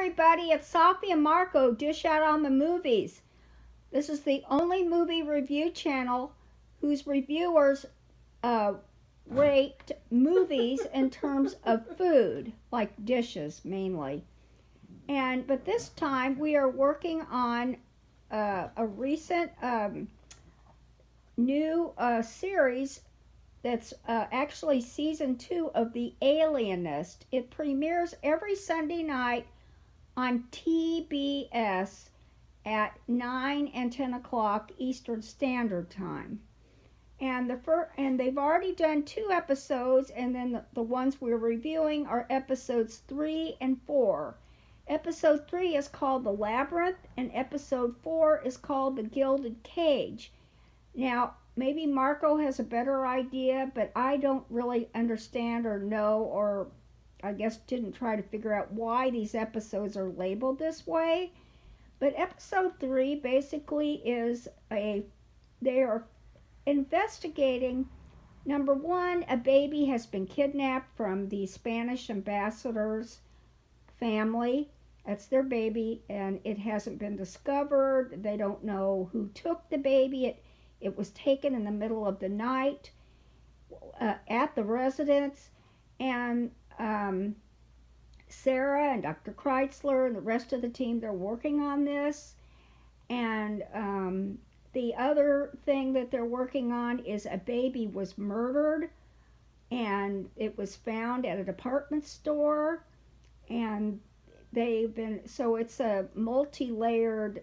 everybody, it's Sophie and Marco, Dish Out on the Movies. This is the only movie review channel whose reviewers rate movies in terms of food, like dishes mainly. But this time we are working on a recent new series that's actually season 2 of The Alienist. It premieres every Sunday night on TBS at 9 and 10 o'clock Eastern Standard Time. And they've already done 2 episodes, and then the ones we're reviewing are episodes 3 and 4. Episode 3 is called The Labyrinth, and episode 4 is called The Gilded Cage. Now, maybe Marco has a better idea, but I don't really understand or know, or I guess didn't try to figure out why these episodes are labeled this way. But episode 3 basically is they are investigating, number one, a baby has been kidnapped from the Spanish ambassador's family. That's their baby, and it hasn't been discovered. They don't know who took the baby. It was taken in the middle of the night at the residence, and Sarah and Dr. Kreitzler and the rest of the team, they're working on this. And the other thing that they're working on is a baby was murdered, and it was found at a department store, and so it's a multi-layered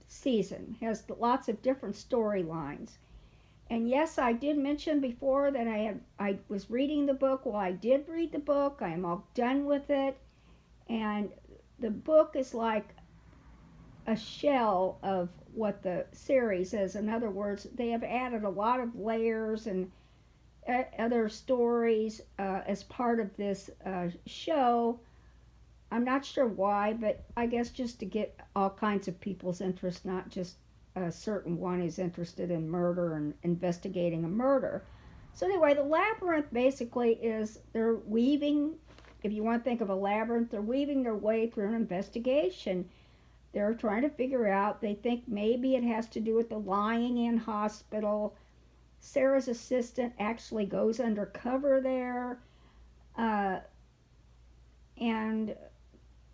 season, has lots of different storylines. And yes, I did mention before that I was reading the book. Well, I did read the book. I am all done with it. And the book is like a shell of what the series is. In other words, they have added a lot of layers and other stories as part of this show. I'm not sure why, but I guess just to get all kinds of people's interest, not just a certain one who's interested in murder and investigating a murder. So anyway, the labyrinth basically is they're weaving, if you want to think of a labyrinth, they're weaving their way through an investigation. They're trying to figure out, they think maybe it has to do with the lying in hospital. Sarah's assistant actually goes undercover there. And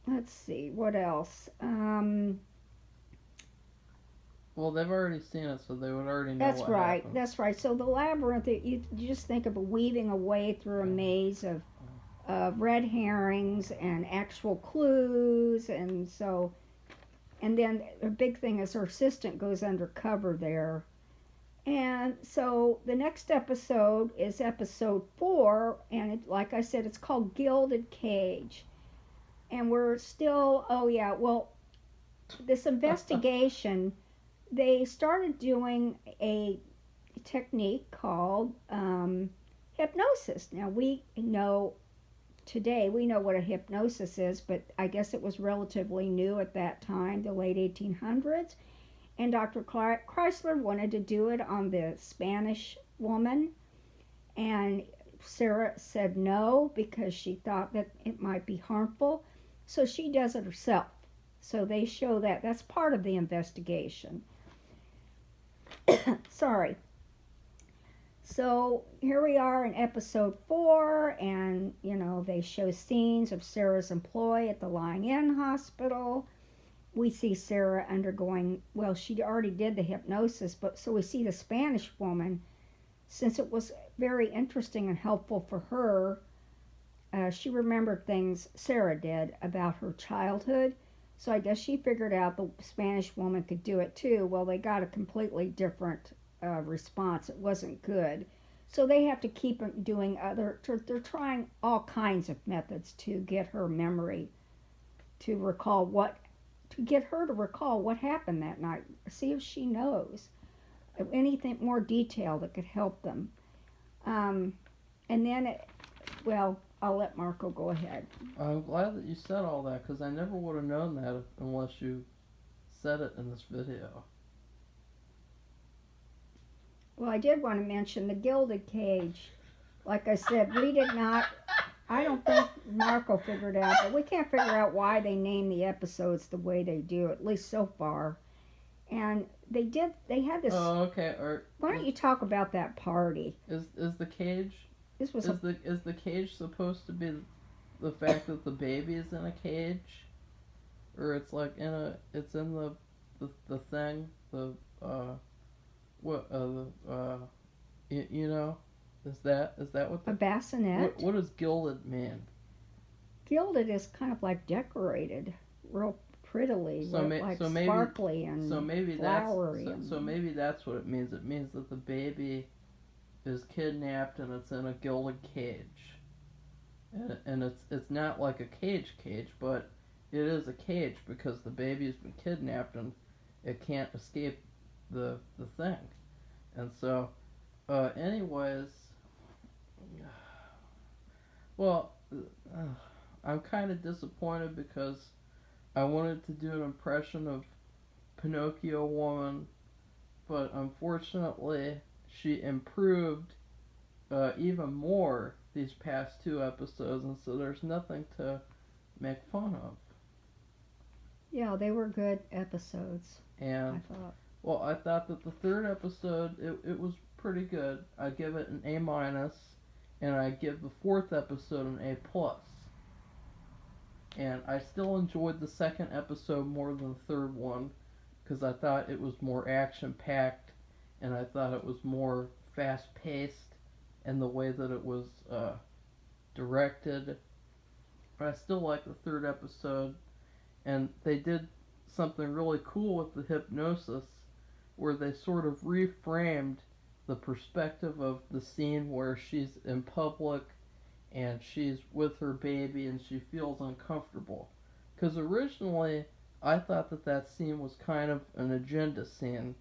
let's see, what else? Well, they've already seen it, so they would already know That's what right, happens. that's right. So the labyrinth, you just think of a weaving a way through a maze of red herrings and actual clues, and then the big thing is her assistant goes undercover there. And so the next episode is episode 4, and like I said, it's called Gilded Cage. And we're still, this investigation, they started doing a technique called hypnosis. Now we know what a hypnosis is, but I guess it was relatively new at that time, the late 1800s. And Dr. Chrysler wanted to do it on the Spanish woman, and Sarah said no because she thought that it might be harmful. So she does it herself. So they show that. That's part of the investigation. Sorry. So here we are in episode 4, and they show scenes of Sarah's employee at the lying-in hospital. We see Sarah undergoing, well, she already did the hypnosis, but so we see the Spanish woman, since it was very interesting and helpful for her. She remembered things Sarah did about her childhood, so I guess she figured out the Spanish woman could do it too. Well, they got a completely different response. It wasn't good. So they have to keep doing they're trying all kinds of methods to get her memory to get her to recall what happened that night. See if she knows anything more detail that could help them. And then, I'll let Marco go ahead. I'm glad that you said all that, because I never would have known that unless you said it in this video. Well, I did want to mention the Gilded Cage. Like I said, we did not, I don't think Mark will figure it out, but we can't figure out why they name the episodes the way they do, at least so far. And they had this. Oh, okay. Or Why don't you talk about that party? is the cage This was is the cage supposed to be the fact that the baby is in a cage, or it's like it's in the thing what you know, is that what a bassinet. what does gilded mean? Gilded is kind of like decorated, real prettily, So like so maybe sparkly and so maybe flowery. so maybe that's what it means. It means that the baby is kidnapped and it's in a gilded cage, and it's not like a cage, but it is a cage because the baby's been kidnapped and it can't escape the thing, and so anyways, well, I'm kind of disappointed because I wanted to do an impression of Pinocchio woman, but unfortunately she improved even more these past two episodes, and so there's nothing to make fun of. Yeah, they were good episodes, And I thought. well, I thought that the third episode it was pretty good. I give it an A minus, and I give the fourth episode an A plus. And I still enjoyed the second episode more than the third one because I thought it was more action packed, and I thought it was more fast paced, and the way that it was directed. But I still like the third episode, and they did something really cool with the hypnosis, where they sort of reframed the perspective of the scene where she's in public and she's with her baby and she feels uncomfortable. Because originally I thought that scene was kind of an agenda scene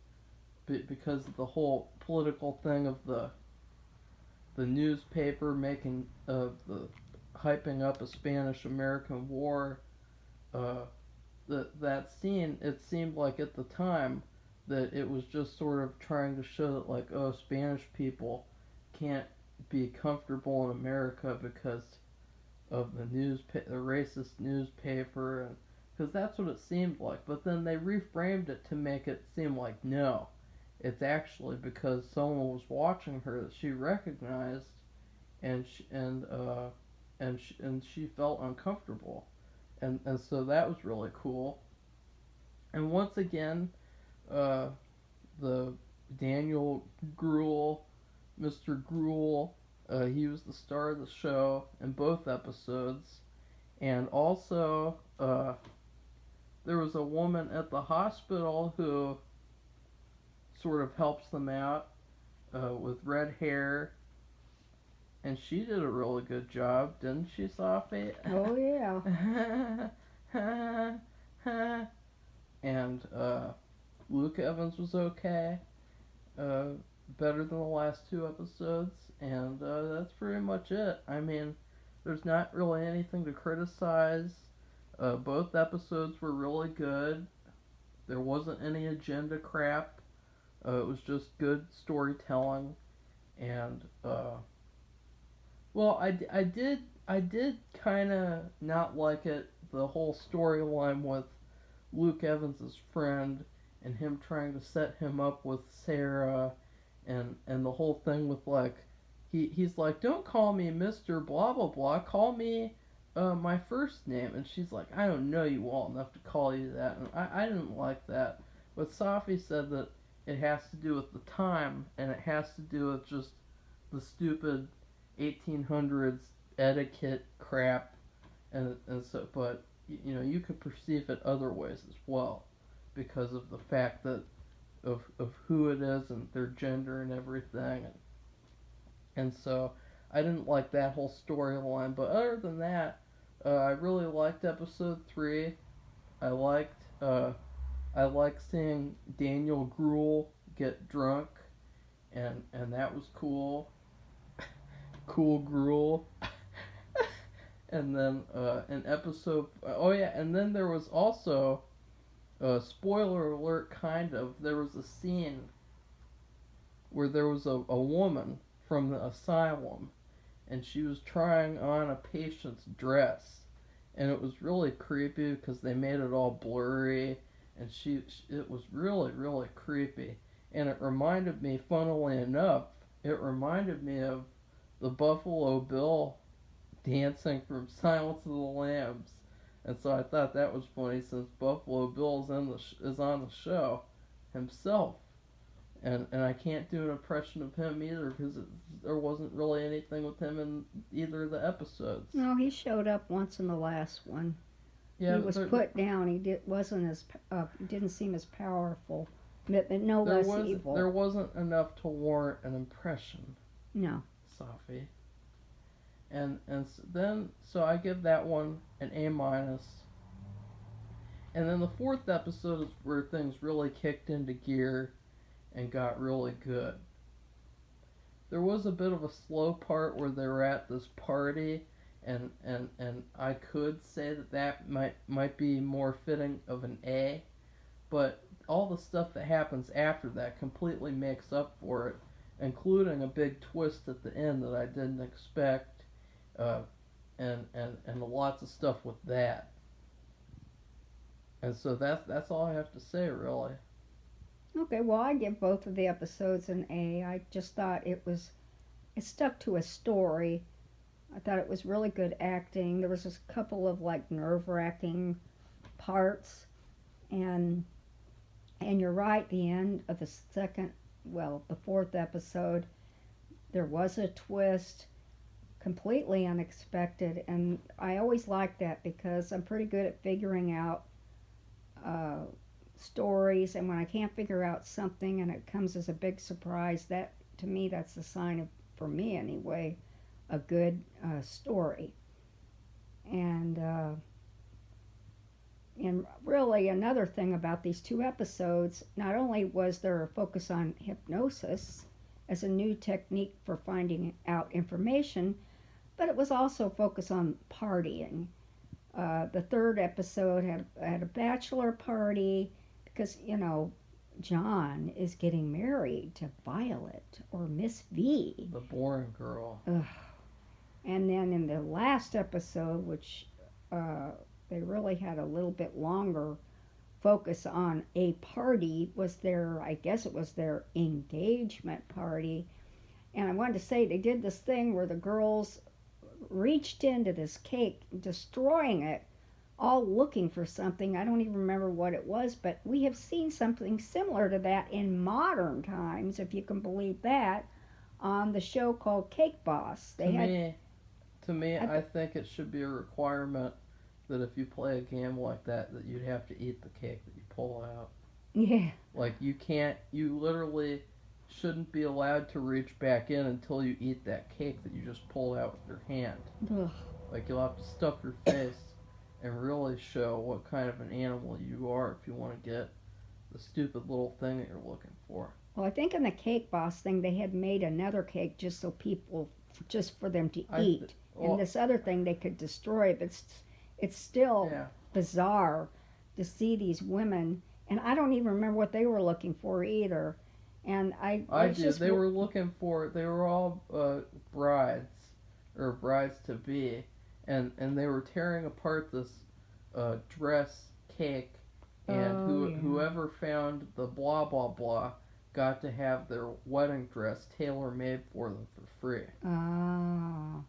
because of the whole political thing of the newspaper making the hyping up a Spanish-American war. That scene, it seemed like at the time that it was just sort of trying to show that, like, oh, Spanish people can't be comfortable in America because of the racist newspaper, and because that's what it seemed like. But then they reframed it to make it seem like no, it's actually because someone was watching her that she recognized, and she felt uncomfortable, and so that was really cool. And once again, the Daniel Gruel, Mr. Gruel, he was the star of the show in both episodes. And also, there was a woman at the hospital who sort of helps them out with red hair. And she did a really good job, didn't she, Sophie? Oh, yeah. And Luke Evans was okay. Better than the last two episodes. And that's pretty much it. I mean, there's not really anything to criticize. Both episodes were really good. There wasn't any agenda crap. It was just good storytelling. And, well, I did kind of not like it, the whole storyline with Luke Evans' friend and him trying to set him up with Sarah, and the whole thing with, like, he's like, don't call me Mr. Blah Blah Blah, call me my first name. And she's like, I don't know you well enough to call you that. And I didn't like that. But Safi said that it has to do with the time, and it has to do with just the stupid 1800s etiquette crap, and so, but you know, you could perceive it other ways as well because of the fact that of who it is and their gender and everything, and so I didn't like that whole storyline. But other than that, I really liked episode 3. I liked seeing Daniel Gruel get drunk, and that was cool. Cool Gruel. And then an episode, oh yeah, and then there was also, spoiler alert, kind of, there was a scene where there was a woman from the asylum, and she was trying on a patient's dress, and it was really creepy because they made it all blurry, and it was really, really creepy. And it reminded me, funnily enough, it reminded me of the Buffalo Bill dancing from Silence of the Lambs. And so I thought that was funny since Buffalo Bill is on the show himself. And I can't do an impression of him either because there wasn't really anything with him in either of the episodes. No, he showed up once in the last one. Yeah, he was put down. He didn't seem as powerful, but no less evil. There wasn't enough to warrant an impression. No. Sophie. And so I give that one an A minus. And then the fourth episode is where things really kicked into gear and got really good. There was a bit of a slow part where they were at this party, and I could say that might be more fitting of an A, but all the stuff that happens after that completely makes up for it, including a big twist at the end that I didn't expect, and lots of stuff with that. And so that's all I have to say, really. Okay, well, I give both of the episodes an A. I just thought it stuck to a story. I thought it was really good acting. There was just a couple of like nerve-wracking parts, and you're right. The end of the fourth episode, there was a twist, completely unexpected, and I always like that because I'm pretty good at figuring out stories, and when I can't figure out something and it comes as a big surprise, that to me that's a sign of, for me anyway, a good story. And really another thing about these two episodes, not only was there a focus on hypnosis as a new technique for finding out information, but it was also focused on partying. The third episode had a bachelor party because, John is getting married to Violet, or Miss V. The boring girl. Ugh. And then in the last episode, which they really had a little bit longer focus on a party, I guess it was their engagement party. And I wanted to say they did this thing where the girls reached into this cake, destroying it, all looking for something. I don't even remember what it was, but we have seen something similar to that in modern times, if you can believe that, on the show called Cake Boss. To me, I think it should be a requirement that if you play a game like that you'd have to eat the cake that you pull out. Yeah. Like you literally shouldn't be allowed to reach back in until you eat that cake that you just pulled out with your hand. Ugh. Like you'll have to stuff your face and really show what kind of an animal you are if you want to get the stupid little thing that you're looking for. Well, I think in the Cake Boss thing they had made another cake just for them to eat. And this other thing they could destroy, but it's still bizarre to see these women, and I don't even remember what they were looking for either. And I did. They were looking for. They were all brides or brides to be, and they were tearing apart this dress cake, and whoever found the blah blah blah got to have their wedding dress tailor made for them for free. Oh.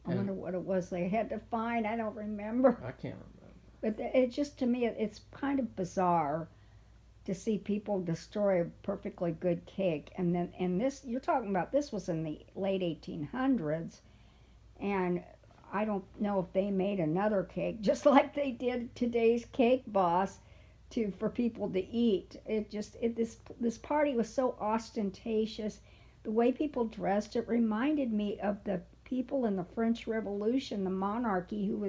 I wonder what it was they had to find. I don't remember. I can't remember. But it just, to me, it's kind of bizarre to see people destroy a perfectly good cake. And this, you're talking about, this was in the late 1800s. And I don't know if they made another cake, just like they did today's Cake Boss, for people to eat. This party was so ostentatious. The way people dressed, it reminded me of the people in the French Revolution, the monarchy, who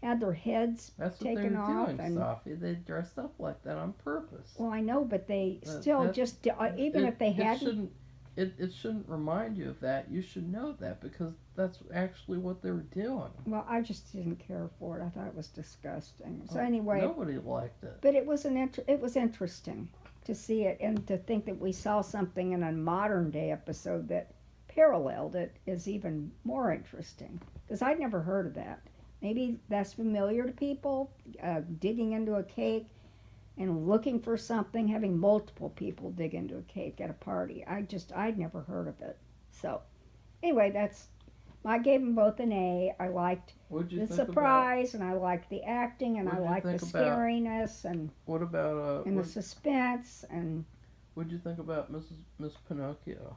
had their heads taken off. That's what they were doing, Sophie. They dressed up like that on purpose. Well, I know, but they still just, even if they hadn't... It shouldn't remind you of that. You should know that because that's actually what they were doing. Well, I just didn't care for it. I thought it was disgusting. So anyway... Nobody liked it. But it was interesting to see it and to think that we saw something in a modern day episode that paralleled it is even more interesting because I'd never heard of that. Maybe that's familiar to people, digging into a cake and looking for something, having multiple people dig into a cake at a party. I'd never heard of it. So, anyway, I gave them both an A. I liked the surprise, and I liked the acting, and I liked the scariness, and what about the suspense, and what'd you think about Miss Pinocchio?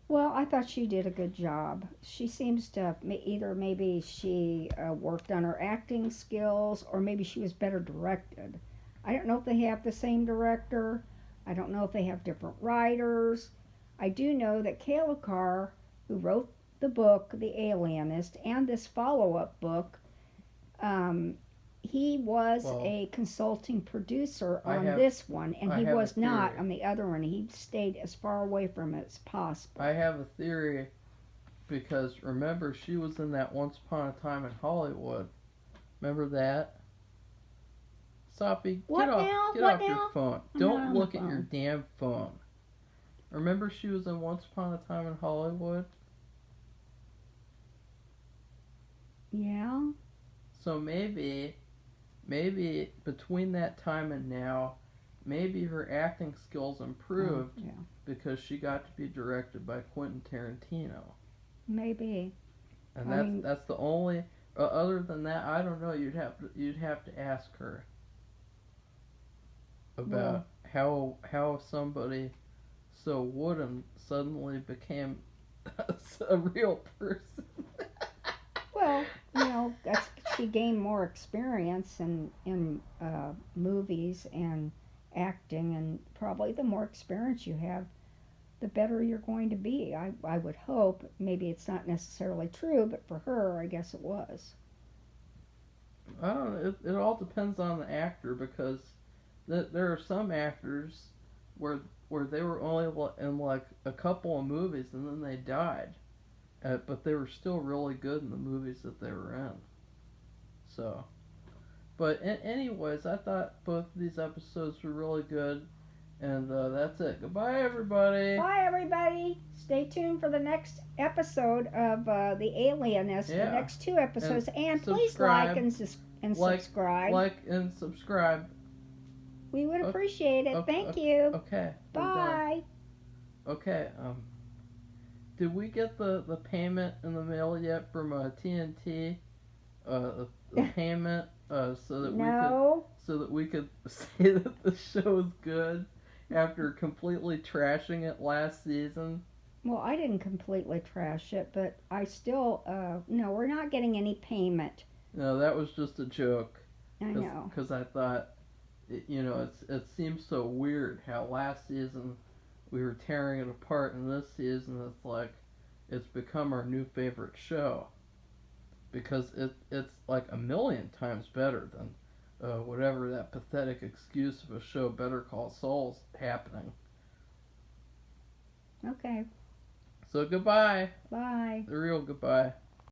Well, I thought she did a good job. She seems to either maybe she worked on her acting skills, or maybe she was better directed. I don't know if they have the same director. I don't know if they have different writers. I do know that Kayla Carr, who wrote the book, The Alienist, and this follow-up book, he was a consulting producer on this one, and he was not on the other one. He stayed as far away from it as possible. I have a theory, because remember, she was in that Once Upon a Time in Hollywood. Remember that? Sophie, get off your phone. Don't look at your damn phone. Remember she was in Once Upon a Time in Hollywood? Yeah. So maybe between that time and now, maybe her acting skills improved because she got to be directed by Quentin Tarantino. Maybe. And that's the only. Other than that, I don't know. You'd have to ask her about how somebody so wooden suddenly became a real person. Well, she gained more experience in movies and acting, and probably the more experience you have, the better you're going to be. I would hope. Maybe it's not necessarily true, but for her, I guess it was. I don't know. It all depends on the actor, because there are some actors where they were only in like a couple of movies and then they died. But they were still really good in the movies that they were in. So, but anyways, I thought both of these episodes were really good, and that's it. Goodbye, everybody. Bye, everybody. Stay tuned for the next episode of The Alienist. The next 2 episodes, and please like and subscribe. Like and subscribe. We would appreciate it. Thank you. Okay. Bye. Okay. Did we get the payment in the mail yet from TNT? The payment so that we could say that the show is good after completely trashing it last season. Well, I didn't completely trash it, but I still no, we're not getting any payment. No, that was just a joke. I know. Because I thought, it seems so weird how last season we were tearing it apart, and this season it's become our new favorite show, because it's like a million times better than whatever that pathetic excuse of a show Better Call Saul's happening. Okay. So goodbye. Bye. The real goodbye.